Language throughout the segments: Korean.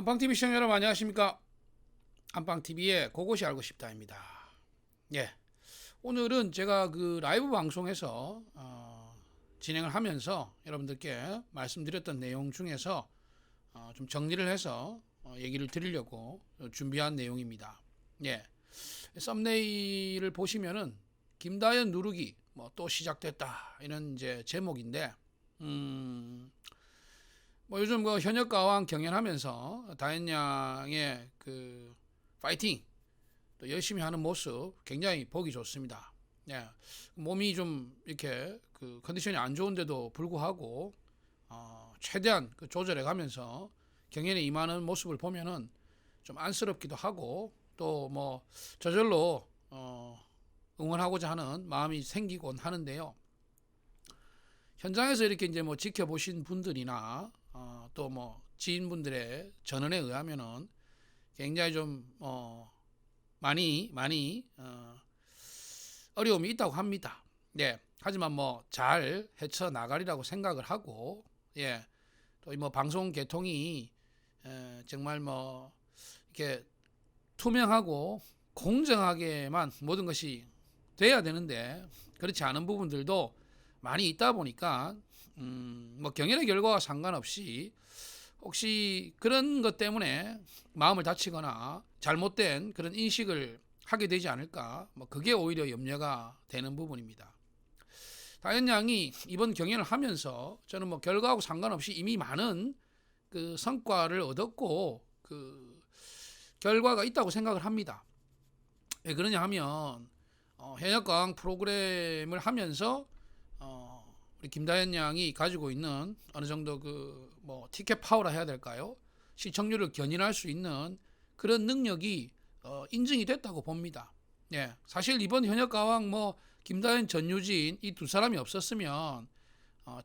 안방TV 시청자 여러분 안녕하십니까. 안방TV의 그것이 알고 싶다입니다. 예, 오늘은 제가 그 라이브 방송에서 진행을 하면서 여러분들께 말씀드렸던 내용 중에서 좀 정리를 해서 얘기를 드리려고 준비한 내용입니다. 예, 썸네일을 보시면은 김다연 누르기 뭐 또 시작됐다 이런 이제 제목인데 뭐 요즘 그 현역가왕 경연하면서 다현 양의 그 파이팅 또 열심히 하는 모습 굉장히 보기 좋습니다. 예, 몸이 좀 이렇게 그 컨디션이 안 좋은데도 불구하고 최대한 그 조절해 가면서 경연에 임하는 모습을 보면은 좀 안쓰럽기도 하고 또 뭐 저절로 응원하고자 하는 마음이 생기곤 하는데요. 현장에서 이렇게 이제 뭐 지켜보신 분들이나 또 뭐 지인분들의 전언에 의하면은 굉장히 좀 많이 어려움이 있다고 합니다. 예. 하지만 뭐 잘 헤쳐 나가리라고 생각을 하고 예. 또 뭐 방송 개통이 정말 뭐 이렇게 투명하고 공정하게만 모든 것이 돼야 되는데 그렇지 않은 부분들도 많이 있다 보니까 뭐 경연의 결과와 상관없이 혹시 그런 것 때문에 마음을 다치거나 잘못된 그런 인식을 하게 되지 않을까, 뭐 그게 오히려 염려가 되는 부분입니다. 다현 양이 이번 경연을 하면서 저는 뭐 결과하고 상관없이 이미 많은 그 성과를 얻었고 그 결과가 있다고 생각을 합니다. 왜 그러냐 하면 현역가왕 프로그램을 하면서 우리 김다현 양이 가지고 있는 어느 정도 그 뭐 티켓 파워라 해야 될까요? 시청률을 견인할 수 있는 그런 능력이 인증이 됐다고 봅니다. 예, 사실 이번 현역가왕 뭐 김다현, 전유진 이 두 사람이 없었으면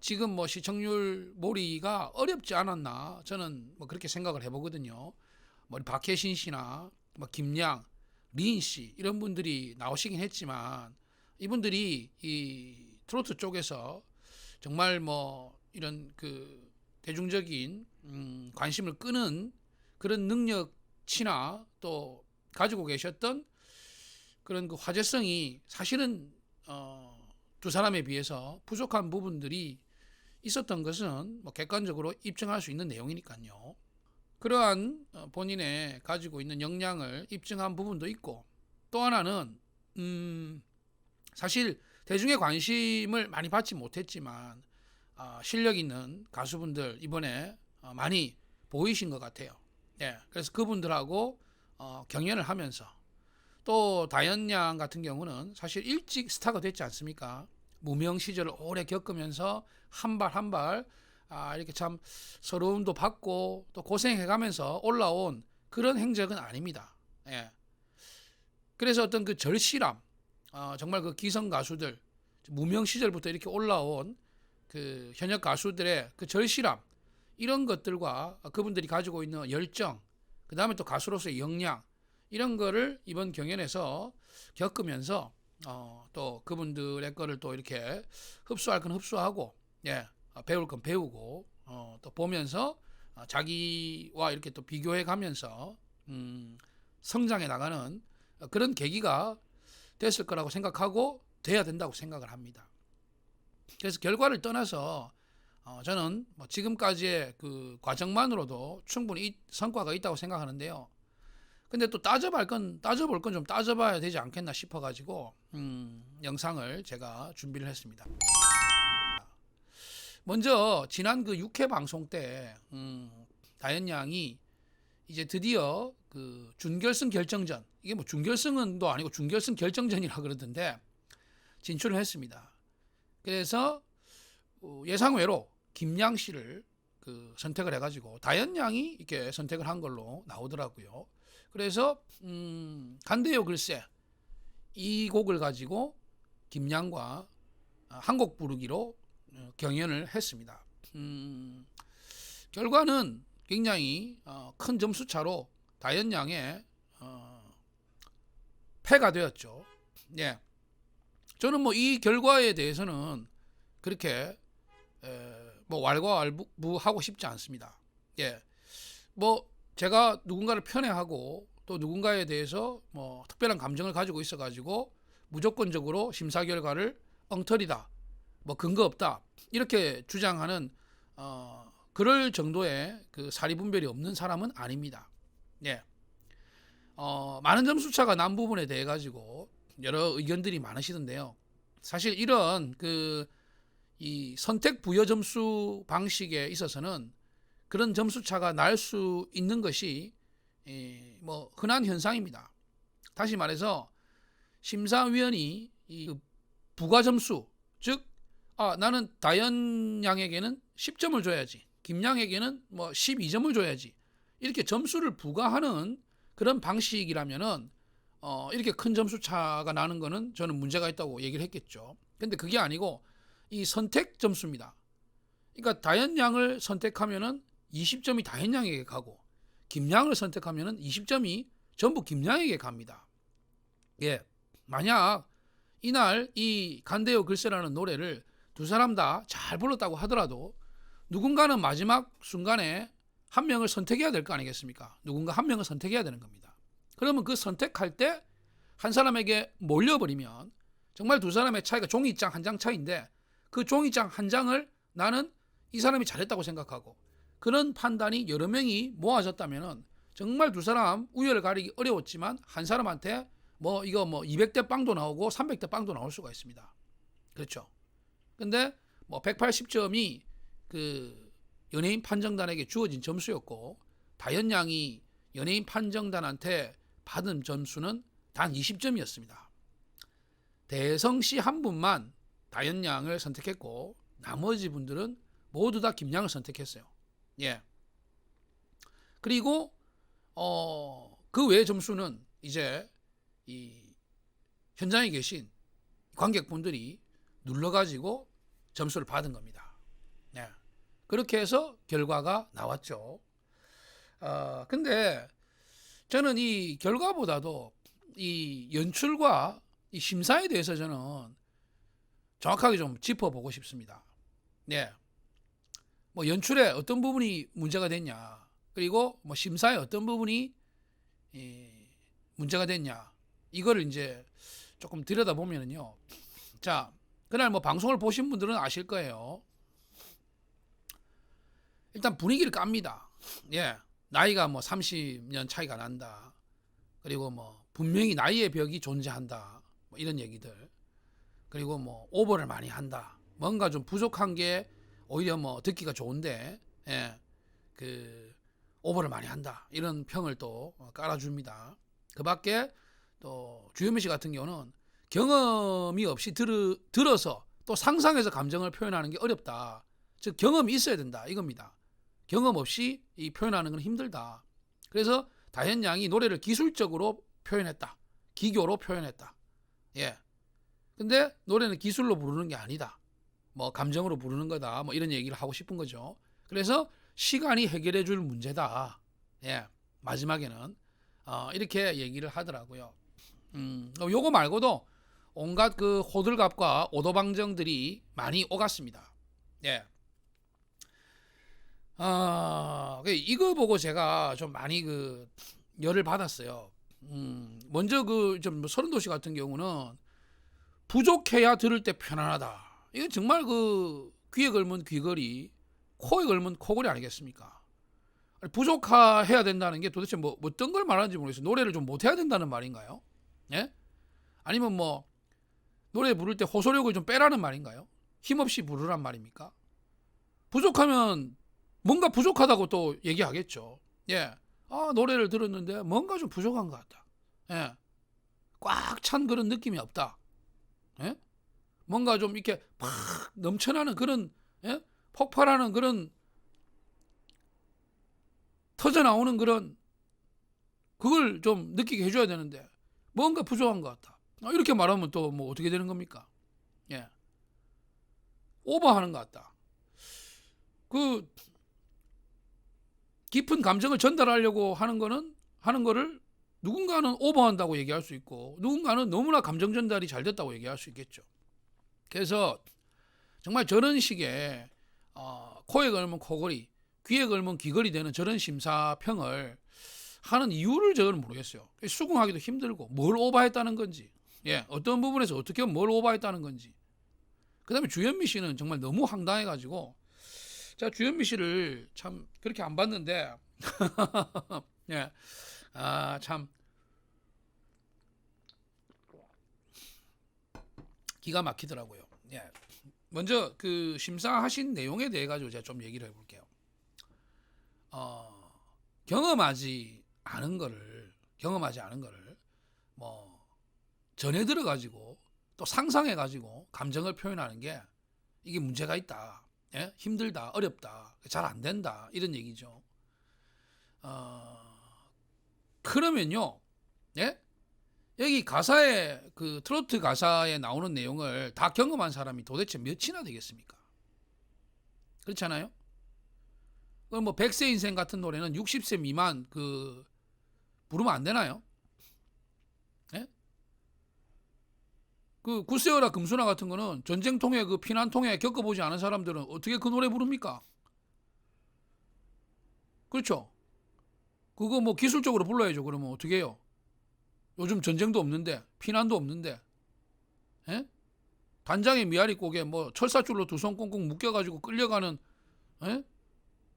지금 뭐 시청률 몰이가 어렵지 않았나 저는 뭐 그렇게 생각을 해보거든요. 뭐 박혜신 씨나 뭐 김양, 리인 씨 이런 분들이 나오시긴 했지만 이분들이 이 트로트 쪽에서 정말 뭐 이런 그 대중적인 관심을 끄는 그런 능력치나 또 가지고 계셨던 그런 그 화제성이 사실은 두 사람에 비해서 부족한 부분들이 있었던 것은 뭐 객관적으로 입증할 수 있는 내용이니까요. 그러한 본인의 가지고 있는 역량을 입증한 부분도 있고 또 하나는 사실 대중의 관심을 많이 받지 못했지만 실력 있는 가수분들 이번에 많이 보이신 것 같아요. 예, 그래서 그분들하고 경연을 하면서 또 다현 양 같은 경우는 사실 일찍 스타가 됐지 않습니까? 무명 시절을 오래 겪으면서 한 발 한 발 이렇게 참 서러움도 받고 또 고생해가면서 올라온 그런 행적은 아닙니다. 예. 그래서 어떤 그 절실함, 정말 그 기성 가수들 무명 시절부터 이렇게 올라온 그 현역 가수들의 그 절실함 이런 것들과 그분들이 가지고 있는 열정, 그 다음에 또 가수로서의 역량 이런 거를 이번 경연에서 겪으면서 또 그분들의 거를 또 이렇게 흡수할 건 흡수하고 예, 배울 건 배우고 또 보면서 자기와 이렇게 또 비교해 가면서 성장해 나가는 그런 계기가 됐을 거라고 생각하고 돼야 된다고 생각을 합니다. 그래서 결과를 떠나서 저는 뭐 지금까지의 그 과정만으로도 충분히 성과가 있다고 생각하는데요. 근데 또 따져볼 건 좀 따져봐야 되지 않겠나 싶어가지고 영상을 제가 준비를 했습니다. 먼저 지난 그 6회 방송 때 다현 양이 이제 드디어 그 준결승 결정전, 이게 뭐 준결승은도 아니고 준결승 결정전이라 그러던데 진출을 했습니다. 그래서 예상외로 김양 씨를 그 선택을 해가지고 다현 양이 이렇게 선택을 한 걸로 나오더라고요. 그래서 간대요 글쎄 이 곡을 가지고 김양과 한 곡 부르기로 경연을 했습니다. 결과는 굉장히 큰 점수 차로 다현 양의 패가 되었죠. 예. 저는 뭐 이 결과에 대해서는 그렇게 뭐 왈가왈부하고 싶지 않습니다. 예. 뭐 제가 누군가를 편애하고 또 누군가에 대해서 뭐 특별한 감정을 가지고 있어가지고 무조건적으로 심사 결과를 엉터리다, 뭐 근거 없다 이렇게 주장하는 그럴 정도의 그 사리분별이 없는 사람은 아닙니다. 예. 많은 점수차가 난 부분에 대해 가지고 여러 의견들이 많으시던데요. 사실 이런 이 선택 부여 점수 방식에 있어서는 그런 점수차가 날 수 있는 것이 뭐 흔한 현상입니다. 다시 말해서 심사위원이 이 부가 점수, 즉 나는 다현 양에게는 10점을 줘야지, 김양에게는 뭐 12점을 줘야지 이렇게 점수를 부과하는 그런 방식이라면은 이렇게 큰 점수 차가 나는 거는 저는 문제가 있다고 얘기를 했겠죠. 근데 그게 아니고 이 선택 점수입니다. 그러니까 다현 양을 선택하면은 20점이 다현 양에게 가고 김양을 선택하면은 20점이 전부 김양에게 갑니다. 예. 만약 이날 이 간대요 글쎄라는 노래를 두 사람 다 잘 불렀다고 하더라도 누군가는 마지막 순간에 한 명을 선택해야 될 거 아니겠습니까? 누군가 한 명을 선택해야 되는 겁니다. 그러면 그 선택할 때 한 사람에게 몰려버리면 정말 두 사람의 차이가 종이장 한 장 차이인데 그 종이장 한 장을 나는 이 사람이 잘했다고 생각하고 그런 판단이 여러 명이 모아졌다면 정말 두 사람 우열을 가리기 어려웠지만 한 사람한테 뭐 이거 뭐 200대 빵도 나오고 300대 빵도 나올 수가 있습니다. 그렇죠. 근데 뭐 180점이 그 연예인 판정단에게 주어진 점수였고 다현 양이 연예인 판정단한테 받은 점수는 단 20점이었습니다. 대성 씨 한 분만 다현 양을 선택했고 나머지 분들은 모두 다 김양을 선택했어요. 예. 그리고 그 외의 점수는 이제 이 현장에 계신 관객분들이 눌러가지고 점수를 받은 겁니다. 예. 그렇게 해서 결과가 나왔죠. 근데 저는 이 결과보다도 이 연출과 이 심사에 대해서 저는 정확하게 좀 짚어보고 싶습니다. 예. 뭐 연출에 어떤 부분이 문제가 됐냐, 그리고 뭐 심사에 어떤 부분이 문제가 됐냐, 이거를 이제 조금 들여다보면요. 자, 그날 뭐 방송을 보신 분들은 아실 거예요. 일단 분위기를 깝니다. 예. 나이가 뭐 30년 차이가 난다. 그리고 뭐 분명히 나이의 벽이 존재한다. 뭐 이런 얘기들. 그리고 뭐 오버를 많이 한다. 뭔가 좀 부족한 게 오히려 뭐 듣기가 좋은데, 예. 그 오버를 많이 한다. 이런 평을 또 깔아줍니다. 그 밖에 또 주현미 씨 같은 경우는 경험이 없이 들어서 또 상상해서 감정을 표현하는 게 어렵다. 즉 경험이 있어야 된다 이겁니다. 경험 없이 이 표현하는 건 힘들다. 그래서 다현 양이 노래를 기술적으로 표현했다. 기교로 표현했다. 예. 근데 노래는 기술로 부르는 게 아니다. 뭐 감정으로 부르는 거다. 뭐 이런 얘기를 하고 싶은 거죠. 그래서 시간이 해결해 줄 문제다. 예. 마지막에는 이렇게 얘기를 하더라고요. 요거 말고도 온갖 그 호들갑과 오도방정들이 많이 오갔습니다. 예. 이거 보고 제가 좀 많이 그 열을 받았어요. 먼저 그 좀 서른도시 같은 경우는 부족해야 들을 때 편안하다. 이건 정말 그 귀에 걸면 귀걸이, 코에 걸면 코걸이 아니겠습니까? 부족해야 된다는 게 도대체 뭐 어떤 걸 말하는지 모르겠어요. 노래를 좀 못해야 된다는 말인가요? 예? 아니면 뭐 노래 부를 때 호소력을 좀 빼라는 말인가요? 힘없이 부르란 말입니까? 부족하면 뭔가 부족하다고 또 얘기하겠죠. 예. 노래를 들었는데 뭔가 좀 부족한 것 같다. 예. 꽉 찬 그런 느낌이 없다. 예? 뭔가 좀 이렇게 팍 넘쳐나는 그런, 예? 폭발하는 그런, 터져 나오는 그런, 그걸 좀 느끼게 해줘야 되는데 뭔가 부족한 것 같다. 이렇게 말하면 또 뭐 어떻게 되는 겁니까? 예. 오버하는 것 같다. 그 깊은 감정을 전달하려고 하는 거를 누군가는 오버한다고 얘기할 수 있고 누군가는 너무나 감정 전달이 잘 됐다고 얘기할 수 있겠죠. 그래서 정말 저런 식의 코에 걸면 코걸이, 귀에 걸면 귀걸이 되는 저런 심사평을 하는 이유를 저는 모르겠어요. 수긍하기도 힘들고 뭘 오버했다는 건지, 예, 어떤 부분에서 어떻게 뭘 오버했다는 건지. 그다음에 주현미 씨는 정말 너무 황당해가지고 제가 주현미 씨를 참 그렇게 안 봤는데 예, 참 기가 막히더라고요. 예. 먼저 그 심사하신 내용에 대해 가지고 제가 좀 얘기를 해볼게요. 경험하지 않은 거를 뭐 전해 들어 가지고 또 상상해 가지고 감정을 표현하는 게 이게 문제가 있다. 예? 힘들다, 어렵다, 잘 안 된다 이런 얘기죠. 그러면요, 예? 여기 가사에 그 트로트 가사에 나오는 내용을 다 경험한 사람이 도대체 몇이나 되겠습니까? 그렇잖아요. 그럼 뭐 100세 인생 같은 노래는 60세 미만 그 부르면 안 되나요? 예? 그 구세어라 금수나 같은 거는 전쟁통에 그 피난통에 겪어보지 않은 사람들은 어떻게 그 노래 부릅니까? 그렇죠. 그거 뭐 기술적으로 불러야죠. 그러면 어떻게 해요? 요즘 전쟁도 없는데 피난도 없는데, 예? 단장의 미아리 꼭에 뭐 철사줄로 두 손 꽁꽁 묶여가지고 끌려가는, 예?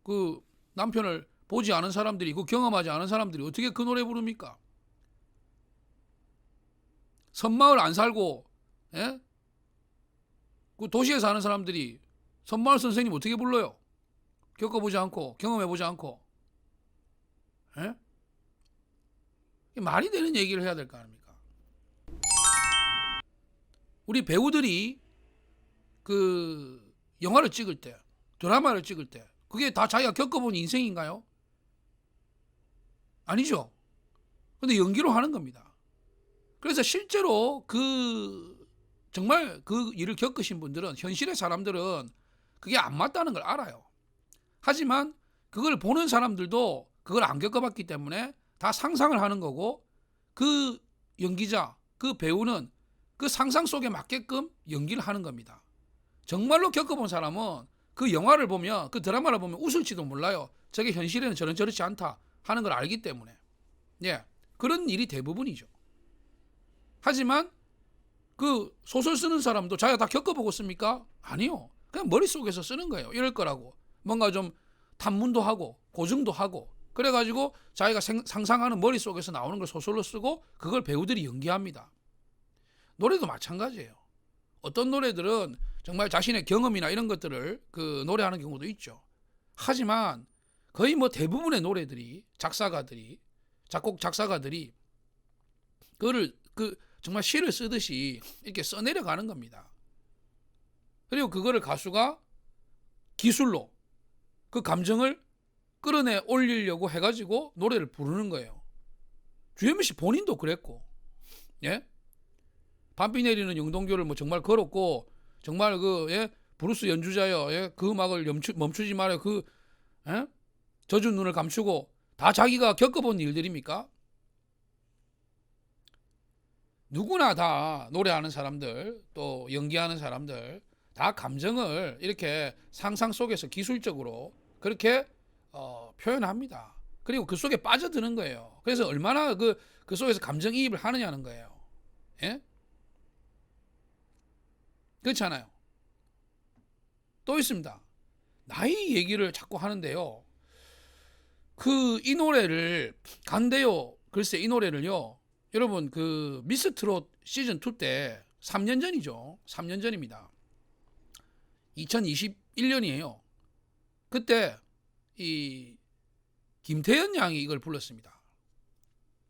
그 남편을 보지 않은 사람들이, 그 경험하지 않은 사람들이 어떻게 그 노래 부릅니까? 섬마을 안 살고, 예? 그 도시에 사는 사람들이 섬마을 선생님 어떻게 불러요? 겪어보지 않고 경험해보지 않고, 예? 말이 되는 얘기를 해야 될 거 아닙니까? 우리 배우들이 그 영화를 찍을 때, 드라마를 찍을 때 그게 다 자기가 겪어본 인생인가요? 아니죠. 근데 연기로 하는 겁니다. 그래서 실제로 그 정말 그 일을 겪으신 분들은, 현실의 사람들은 그게 안 맞다는 걸 알아요. 하지만 그걸 보는 사람들도 그걸 안 겪어봤기 때문에 다 상상을 하는 거고, 그 연기자, 그 배우는 그 상상 속에 맞게끔 연기를 하는 겁니다. 정말로 겪어본 사람은 그 영화를 보면, 그 드라마를 보면 웃을지도 몰라요. 저게 현실에는 저렇지 않다 하는 걸 알기 때문에. 예, 그런 일이 대부분이죠. 하지만 그 소설 쓰는 사람도 자기가 다 겪어보고 씁니까? 아니요. 그냥 머릿속에서 쓰는 거예요. 이럴 거라고. 뭔가 좀 탐문도 하고 고증도 하고, 그래가지고 자기가 상상하는 머릿속에서 나오는 걸 소설로 쓰고 그걸 배우들이 연기합니다. 노래도 마찬가지예요. 어떤 노래들은 정말 자신의 경험이나 이런 것들을 그 노래하는 경우도 있죠. 하지만 거의 뭐 대부분의 노래들이 작곡 작사가들이 그거를 그 정말 시를 쓰듯이 이렇게 써내려가는 겁니다. 그리고 그거를 가수가 기술로 그 감정을 끌어내 올리려고 해가지고 노래를 부르는 거예요. 주현미 씨 본인도 그랬고, 예? 밤비 내리는 영동교를 뭐 정말 걸었고, 정말 그, 예? 브루스 연주자여, 예? 그 음악을 멈추지 말아요. 그, 예? 젖은 눈을 감추고, 다 자기가 겪어본 일들입니까? 누구나 다 노래하는 사람들, 또 연기하는 사람들, 다 감정을 이렇게 상상 속에서 기술적으로 그렇게 표현합니다. 그리고 그 속에 빠져드는 거예요. 그래서 얼마나 그 속에서 감정이입을 하느냐는 거예요. 예? 그렇잖아요. 또 있습니다. 나이 얘기를 자꾸 하는데요. 이 노래를 간대요. 글쎄, 이 노래를요, 여러분 그 미스 트롯 시즌 2 때 3년 전이죠. 3년 전입니다. 2021년이에요. 그때 이 김태현 양이 이걸 불렀습니다.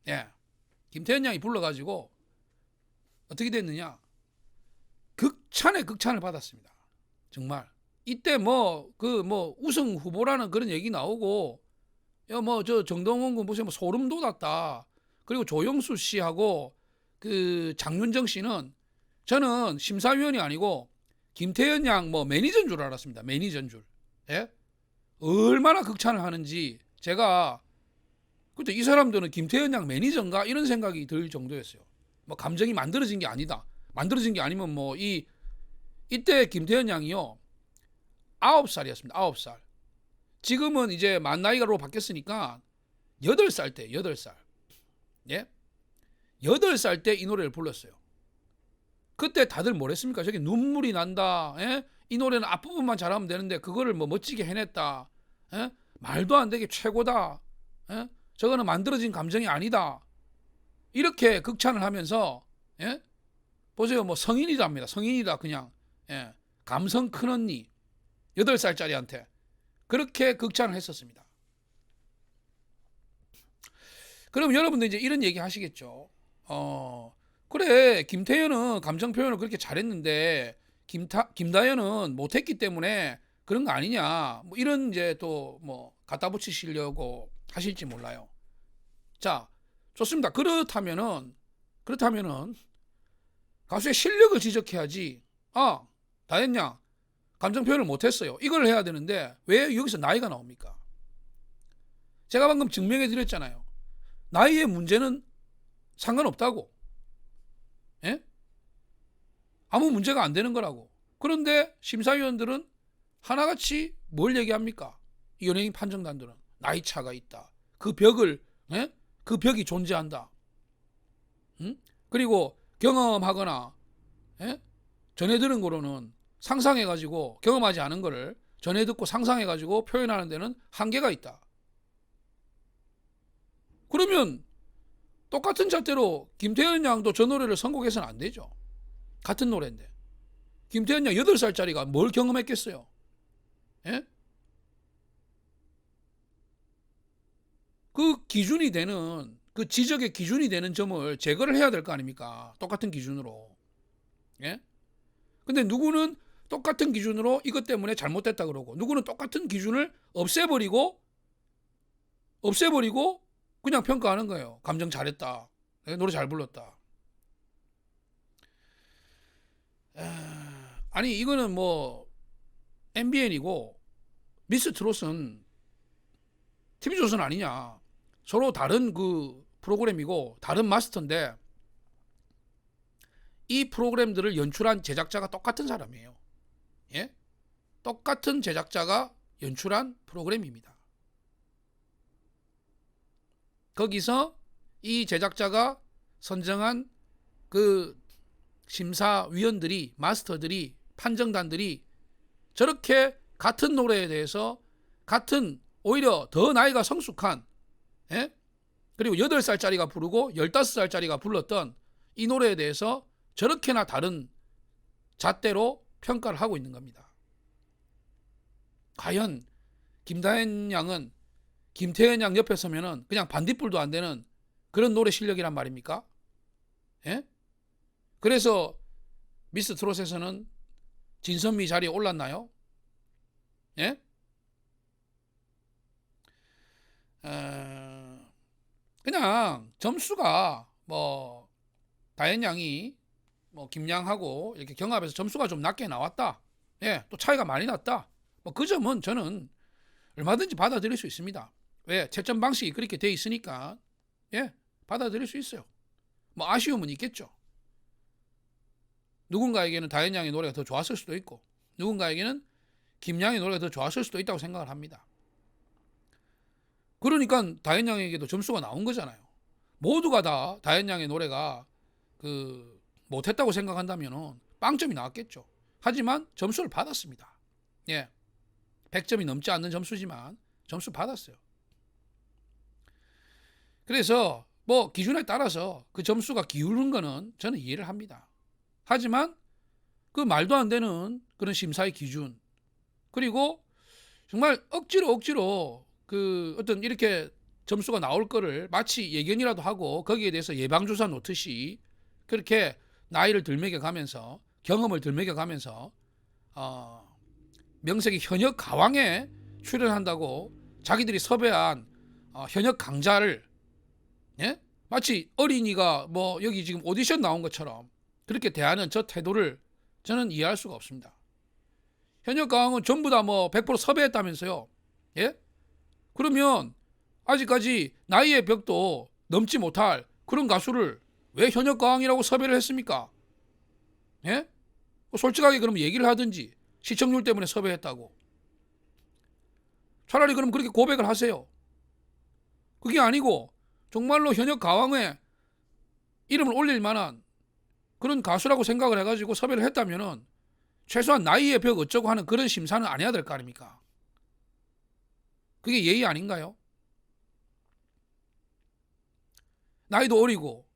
예. 김태현 양이 불러가지고 어떻게 됐느냐? 극찬에 극찬을 받았습니다. 정말. 이때 우승 후보라는 그런 얘기 나오고, 저 정동원 군 무슨 소름 돋았다. 그리고 조영수 씨하고 그 장윤정 씨는, 저는 심사위원이 아니고 김태현 양 매니저인 줄 알았습니다. 매니저인 줄. 예? 얼마나 극찬을 하는지 제가 그때 이 사람들은 김태현 양 매니저인가 이런 생각이 들 정도였어요. 감정이 만들어진 게 아니다. 만들어진 게 아니면 이때 김태현 양이요 9살이었습니다. 9살. 지금은 이제 만 나이가로 바뀌었으니까 8살 때, 8살. 예? 8살 때 이 노래를 불렀어요. 그때 다들 뭐랬습니까? 저게 눈물이 난다. 예? 이 노래는 앞부분만 잘하면 되는데 그거를 뭐 멋지게 해냈다. 예? 말도 안 되게 최고다. 예? 저거는 만들어진 감정이 아니다. 이렇게 극찬을 하면서, 예? 보세요. 뭐 성인이랍니다. 성인이다 그냥. 예. 감성 큰 언니 8살짜리한테 그렇게 극찬을 했었습니다. 그럼 여러분들 이제 이런 얘기 하시겠죠. 그래 김태현은 감정 표현을 그렇게 잘했는데 김다현은 못했기 때문에 그런 거 아니냐. 뭐 이런 이제 또 뭐 갖다 붙이시려고 하실지 몰라요. 자, 좋습니다. 그렇다면은 가수의 실력을 지적해야지. 아, 다현 양 감정 표현을 못했어요. 이걸 해야 되는데 왜 여기서 나이가 나옵니까? 제가 방금 증명해 드렸잖아요. 나이의 문제는 상관없다고. 예? 아무 문제가 안 되는 거라고. 그런데 심사위원들은 하나같이 뭘 얘기합니까? 연예인 판정단들은 나이 차가 있다. 그 벽을, 예? 그 벽이 존재한다. 그리고 경험하거나, 예? 전해 들은 거로는 상상해가지고 경험하지 않은 거를 전해 듣고 상상해가지고 표현하는 데는 한계가 있다. 그러면 똑같은 잣대로 김태현 양도 저 노래를 선곡해서는 안 되죠. 같은 노래인데. 김태현 양 8살짜리가 뭘 경험했겠어요? 예? 그 기준이 되는, 그 지적의 기준이 되는 점을 제거를 해야 될 거 아닙니까? 똑같은 기준으로. 예? 근데 누구는 똑같은 기준으로 이것 때문에 잘못됐다 그러고, 누구는 똑같은 기준을 없애버리고 그냥 평가하는 거예요. 감정 잘했다. 노래 잘 불렀다. 아니 이거는 뭐 MBN이고 미스 트롯은 TV조선 아니냐. 서로 다른 그 프로그램이고 다른 마스터인데 이 프로그램들을 연출한 제작자가 똑같은 사람이에요. 예? 똑같은 제작자가 연출한 프로그램입니다. 거기서 이 제작자가 선정한 그 심사위원들이, 마스터들이, 판정단들이 저렇게 같은 노래에 대해서 같은 오히려 더 나이가 성숙한, 예? 그리고 8살짜리가 부르고 15살짜리가 불렀던 이 노래에 대해서 저렇게나 다른 잣대로 평가를 하고 있는 겁니다. 과연 김다현 양은 김태현 양 옆에 서면은 그냥 반딧불도 안 되는 그런 노래 실력이란 말입니까? 예? 그래서 미스 트롯에서는 진선미 자리에 올랐나요? 예? 그냥 점수가 뭐 다현 양이 뭐 김양하고 이렇게 경합해서 점수가 좀 낮게 나왔다. 예, 또 차이가 많이 났다. 뭐 그 점은 저는 얼마든지 받아들일 수 있습니다. 왜? 채점 방식이 그렇게 돼 있으니까 예, 받아들일 수 있어요. 뭐 아쉬움은 있겠죠. 누군가에게는 다현 양의 노래가 더 좋았을 수도 있고 누군가에게는 김양의 노래가 더 좋았을 수도 있다고 생각을 합니다. 그러니까 다현 양에게도 점수가 나온 거잖아요. 모두가 다 다현 양의 노래가 그 못했다고 생각한다면 빵점이 나왔겠죠. 하지만 점수를 받았습니다. 예, 100점이 넘지 않는 점수지만 점수 받았어요. 그래서 뭐 기준에 따라서 그 점수가 기울는 거는 저는 이해를 합니다. 하지만 그 말도 안 되는 그런 심사의 기준, 그리고 정말 억지로 그 어떤 이렇게 점수가 나올 거를 마치 예견이라도 하고 거기에 대해서 예방주사 놓듯이 그렇게 나이를 들먹여가면서 경험을 들먹여가면서 명색이 현역 가왕에 출연한다고 자기들이 섭외한 현역 강자를, 예? 마치 어린이가 뭐 여기 지금 오디션 나온 것처럼 그렇게 대하는 저 태도를 저는 이해할 수가 없습니다. 현역 가왕은 전부 다 뭐 100% 섭외했다면서요. 예? 그러면 아직까지 나이의 벽도 넘지 못할 그런 가수를 왜 현역 가왕이라고 섭외를 했습니까? 예? 솔직하게 그럼 얘기를 하든지 시청률 때문에 섭외했다고. 차라리 그럼 그렇게 고백을 하세요. 그게 아니고 정말로 현역 가왕에 이름을 올릴 만한 그런 가수라고 생각을 해가지고 섭외를 했다면은 최소한 나이의 벽 어쩌고 하는 그런 심사는 안 해야 될 거 아닙니까? 그게 예의 아닌가요? 나이도 어리고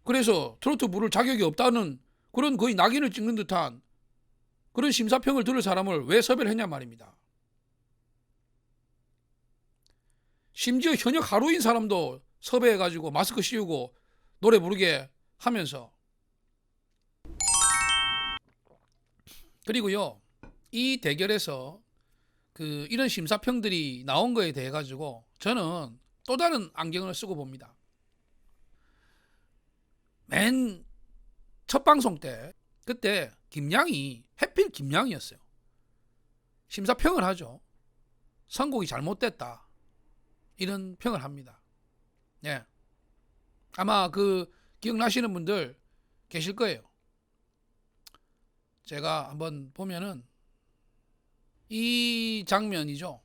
그래서 트로트 부를 자격이 없다는 그런 거의 낙인을 찍는 듯한 그런 심사평을 들을 사람을 왜 섭외를 했냐 말입니다. 심지어 현역 하루인 사람도 섭외해가지고 마스크 씌우고 노래 부르게 하면서, 그리고요 이 대결에서 이런 심사평들이 나온 거에 대해 가지고 저는 또 다른 안경을 쓰고 봅니다. 맨 첫 방송 때 그때 김양이 해필 김양이었어요. 심사평을 하죠. 선곡이 잘못됐다 이런 평을 합니다. 예. 아마 기억나시는 분들 계실 거예요. 제가 한번 보면은 이 장면이죠.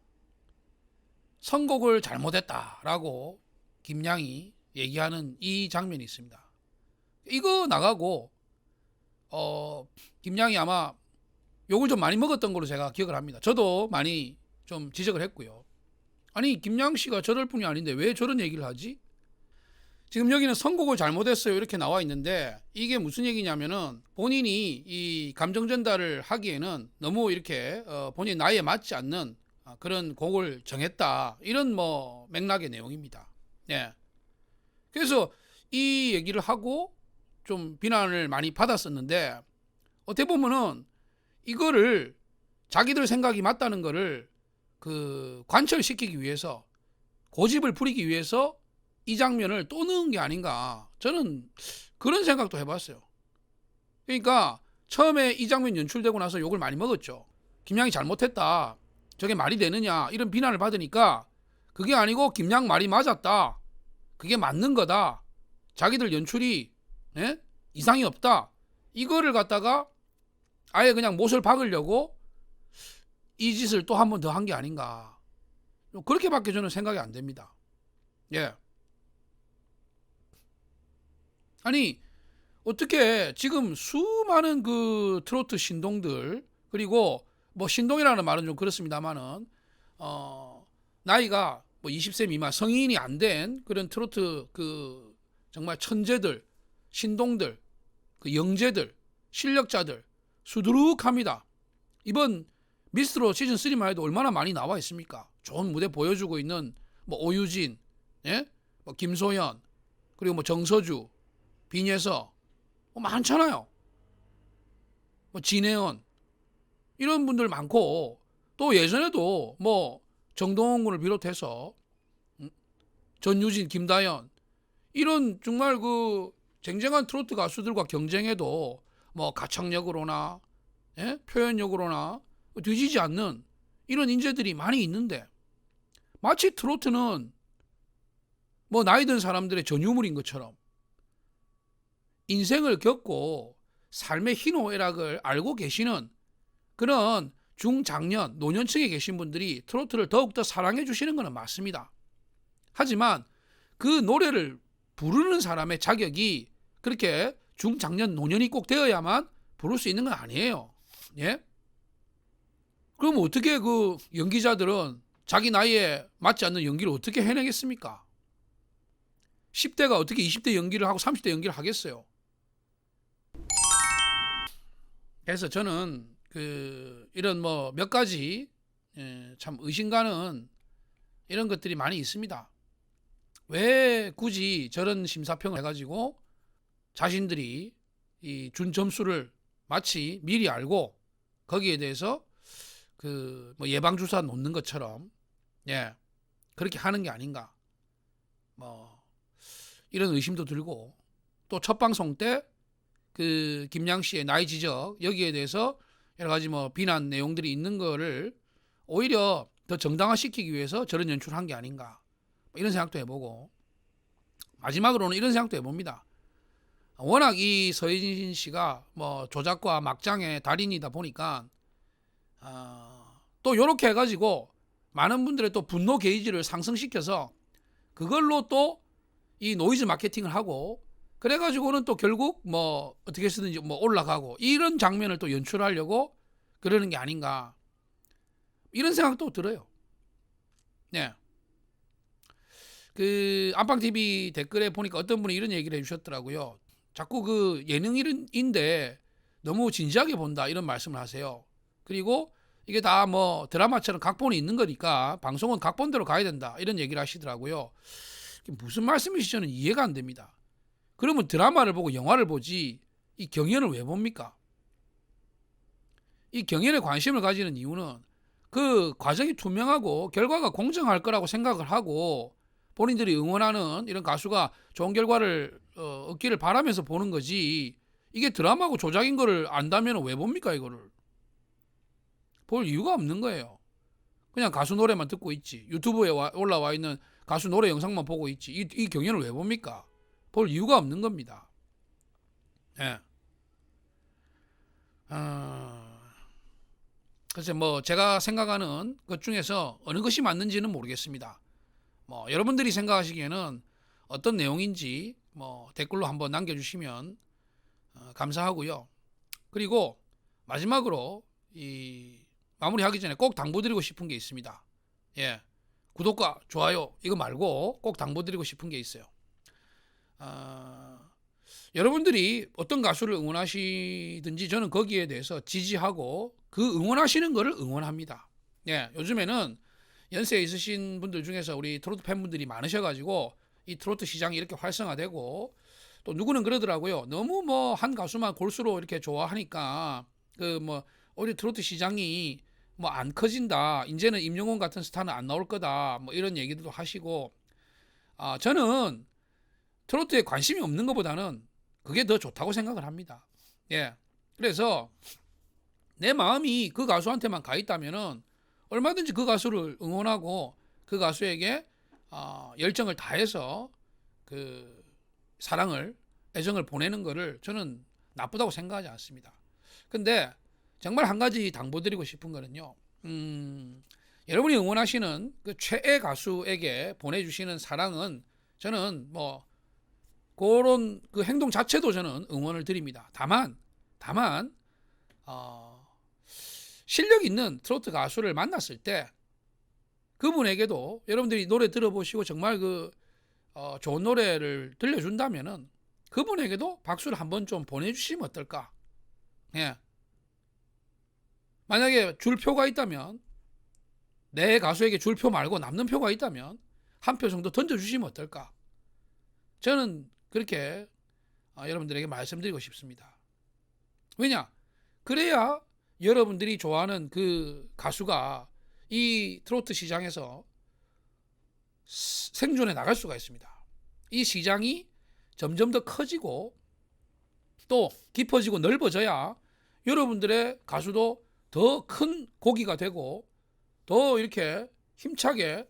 선곡을 잘못했다라고 김양이 얘기하는 이 장면이 있습니다. 이거 나가고 김양이 아마 욕을 좀 많이 먹었던 걸로 제가 기억을 합니다. 저도 많이 좀 지적을 했고요. 아니 김양 씨가 저럴 뿐이 아닌데 왜 저런 얘기를 하지? 지금 여기는 선곡을 잘못했어요 이렇게 나와 있는데 이게 무슨 얘기냐면은 본인이 이 감정 전달을 하기에는 너무 이렇게 본인 나이에 맞지 않는 그런 곡을 정했다 이런 뭐 맥락의 내용입니다. 예. 그래서 이 얘기를 하고 좀 비난을 많이 받았었는데 어떻게 보면은 이거를 자기들 생각이 맞다는 거를 관철시키기 위해서 고집을 부리기 위해서 이 장면을 또 넣은 게 아닌가 저는 그런 생각도 해봤어요. 그러니까 처음에 이 장면 연출되고 나서 욕을 많이 먹었죠. 김양이 잘못했다 저게 말이 되느냐 이런 비난을 받으니까 그게 아니고 김양 말이 맞았다 그게 맞는 거다 자기들 연출이 이상이 없다 이거를 갖다가 아예 그냥 못을 박으려고 이 짓을 또 한 번 더 한 게 아닌가 그렇게밖에 저는 생각이 안 됩니다. 예. 아니 어떻게 지금 수많은 트로트 신동들 그리고 뭐 신동이라는 말은 좀 그렇습니다만은 나이가 뭐 20세 미만 성인이 안 된 그런 트로트 정말 천재들 신동들 영재들 실력자들 수두룩합니다. 이번 미스트롯 시즌 3만 해도 얼마나 많이 나와 있습니까? 좋은 무대 보여주고 있는 뭐 오유진, 뭐 김소연, 그리고 뭐 정서주, 빈예서 뭐 많잖아요. 뭐 진혜원 이런 분들 많고 또 예전에도 뭐 정동원 군을 비롯해서 전유진, 김다연 이런 정말 쟁쟁한 트로트 가수들과 경쟁해도 뭐 가창력으로나 표현력으로나 뒤지지 않는 이런 인재들이 많이 있는데 마치 트로트는 뭐 나이 든 사람들의 전유물인 것처럼 인생을 겪고 삶의 희노애락을 알고 계시는 그런 중장년, 노년층에 계신 분들이 트로트를 더욱더 사랑해 주시는 것은 맞습니다. 하지만 그 노래를 부르는 사람의 자격이 그렇게 중장년, 노년이 꼭 되어야만 부를 수 있는 건 아니에요. 예? 그럼 어떻게 연기자들은 자기 나이에 맞지 않는 연기를 어떻게 해내겠습니까? 10대가 어떻게 20대 연기를 하고 30대 연기를 하겠어요? 그래서 저는 이런 뭐 몇 가지 참 의심가는 이런 것들이 많이 있습니다. 왜 굳이 저런 심사평을 해가지고 자신들이 준 점수를 마치 미리 알고 거기에 대해서 뭐 예방주사 놓는 것처럼 그렇게 하는 게 아닌가 뭐 이런 의심도 들고 또 첫 방송 때 김양 씨의 나이 지적 여기에 대해서 여러 가지 뭐 비난 내용들이 있는 거를 오히려 더 정당화시키기 위해서 저런 연출을 한 게 아닌가 이런 생각도 해보고 마지막으로는 이런 생각도 해봅니다. 워낙 이 서혜진 씨가 뭐 조작과 막장의 달인이다 보니까 또 이렇게 해가지고 많은 분들의 또 분노 게이지를 상승시켜서 그걸로 또 이 노이즈 마케팅을 하고 그래가지고는 또 결국 뭐 어떻게 쓰든지 뭐 올라가고 이런 장면을 또 연출하려고 그러는 게 아닌가 이런 생각도 들어요. 네. 그 안방TV 댓글에 보니까 어떤 분이 이런 얘기를 해주셨더라고요. 자꾸 그 예능인데 너무 진지하게 본다 이런 말씀을 하세요. 그리고 이게 다 뭐 드라마처럼 각본이 있는 거니까 방송은 각본대로 가야 된다 이런 얘기를 하시더라고요. 무슨 말씀이신지 저는 이해가 안 됩니다. 그러면 드라마를 보고 영화를 보지 이 경연을 왜 봅니까? 이 경연에 관심을 가지는 이유는 그 과정이 투명하고 결과가 공정할 거라고 생각을 하고 본인들이 응원하는 이런 가수가 좋은 결과를 얻기를 바라면서 보는 거지 이게 드라마고 조작인 거를 안다면 왜 봅니까 이거를? 볼 이유가 없는 거예요. 그냥 가수 노래만 듣고 있지 유튜브에 올라와 있는 가수 노래 영상만 보고 있지 이 경연을 왜 봅니까? 볼 이유가 없는 겁니다. 예. 그래서 뭐 제가 생각하는 것 중에서 어느 것이 맞는지는 모르겠습니다. 뭐 여러분들이 생각하시기에는 어떤 내용인지 뭐 댓글로 한번 남겨주시면 감사하고요. 그리고 마지막으로 이 마무리하기 전에 꼭 당부드리고 싶은 게 있습니다. 예, 구독과 좋아요 이거 말고 꼭 당부드리고 싶은 게 있어요. 여러분들이 어떤 가수를 응원하시든지 저는 거기에 대해서 지지하고 그 응원하시는 거를 응원합니다. 예, 요즘에는 연세에 있으신 분들 중에서 우리 트로트 팬분들이 많으셔가지고 이 트로트 시장이 이렇게 활성화되고 또 누구는 그러더라고요. 너무 뭐 한 가수만 골수로 이렇게 좋아하니까 그 뭐 오히려 트로트 시장이 뭐 안 커진다. 이제는 임영웅 같은 스타는 안 나올 거다. 뭐 이런 얘기들도 하시고 저는 트로트에 관심이 없는 것보다는 그게 더 좋다고 생각을 합니다. 예. 그래서 내 마음이 그 가수한테만 가 있다면은 얼마든지 그 가수를 응원하고 그 가수에게 열정을 다해서 그 사랑을 애정을 보내는 거를 저는 나쁘다고 생각하지 않습니다. 근데 정말 한 가지 당부드리고 싶은 거는요. 여러분이 응원하시는 그 최애 가수에게 보내주시는 사랑은 저는 뭐 그런 그 행동 자체도 저는 응원을 드립니다. 다만 실력 있는 트로트 가수를 만났을 때 그분에게도 여러분들이 노래 들어보시고 정말 그 좋은 노래를 들려준다면은 그분에게도 박수를 한번 좀 보내주시면 어떨까? 예. 만약에 줄 표가 있다면 내 가수에게 줄 표 말고 남는 표가 있다면 한 표 정도 던져주시면 어떨까? 저는 그렇게 여러분들에게 말씀드리고 싶습니다. 왜냐? 그래야 여러분들이 좋아하는 그 가수가 이 트로트 시장에서 생존해 나갈 수가 있습니다. 이 시장이 점점 더 커지고 또 깊어지고 넓어져야 여러분들의 가수도 더 큰 고기가 되고 더 이렇게 힘차게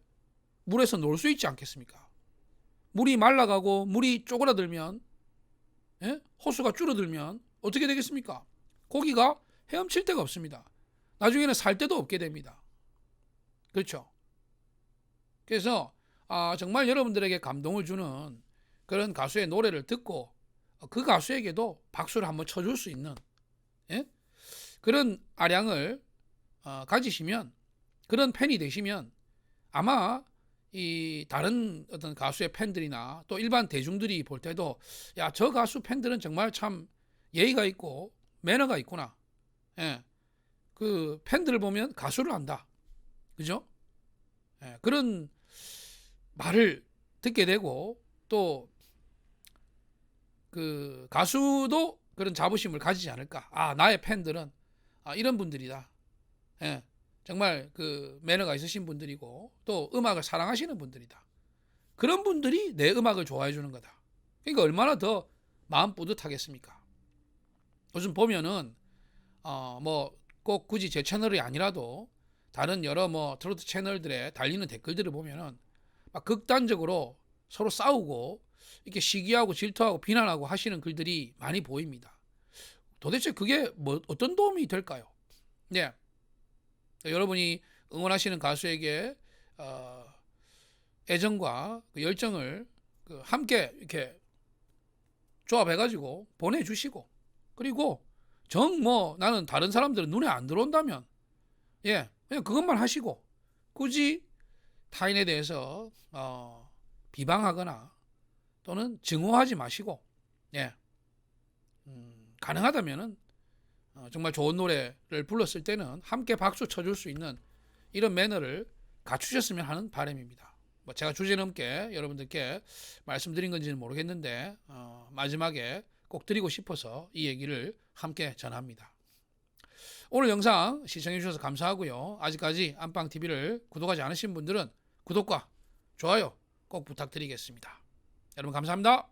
물에서 놀 수 있지 않겠습니까? 물이 말라가고 물이 쪼그라들면 호수가 줄어들면 어떻게 되겠습니까? 고기가 헤엄칠 데가 없습니다. 나중에는 살 데도 없게 됩니다. 그렇죠? 그래서 정말 여러분들에게 감동을 주는 그런 가수의 노래를 듣고 그 가수에게도 박수를 한번 쳐줄 수 있는 그런 아량을 가지시면 그런 팬이 되시면 아마 이 다른 어떤 가수의 팬들이나 또 일반 대중들이 볼 때도 야, 저 가수 팬들은 정말 참 예의가 있고 매너가 있구나. 예. 그 팬들을 보면 가수를 안다. 그죠? 예. 그런 말을 듣게 되고 또 그 가수도 그런 자부심을 가지지 않을까. 나의 팬들은 이런 분들이다. 예. 정말 그 매너가 있으신 분들이고 또 음악을 사랑하시는 분들이다. 그런 분들이 내 음악을 좋아해 주는 거다. 그러니까 얼마나 더 마음 뿌듯하겠습니까? 요즘 보면은 뭐 꼭 굳이 제 채널이 아니라도 다른 여러 뭐 트로트 채널들에 달리는 댓글들을 보면은 막 극단적으로 서로 싸우고 이렇게 시기하고 질투하고 비난하고 하시는 글들이 많이 보입니다. 도대체 그게 뭐 어떤 도움이 될까요? 네. 여러분이 응원하시는 가수에게 애정과 그 열정을 함께 이렇게 조합해가지고 보내주시고, 그리고 정 뭐 나는 다른 사람들은 눈에 안 들어온다면 그냥 그것만 하시고 굳이 타인에 대해서 비방하거나 또는 증오하지 마시고 가능하다면은 정말 좋은 노래를 불렀을 때는 함께 박수 쳐줄 수 있는 이런 매너를 갖추셨으면 하는 바람입니다. 뭐 제가 주제넘게 여러분들께 말씀드린 건지는 모르겠는데 마지막에 꼭 드리고 싶어서 이 얘기를 함께 전합니다. 오늘 영상 시청해 주셔서 감사하고요. 아직까지 안방TV를 구독하지 않으신 분들은 구독과 좋아요 꼭 부탁드리겠습니다. 여러분 감사합니다.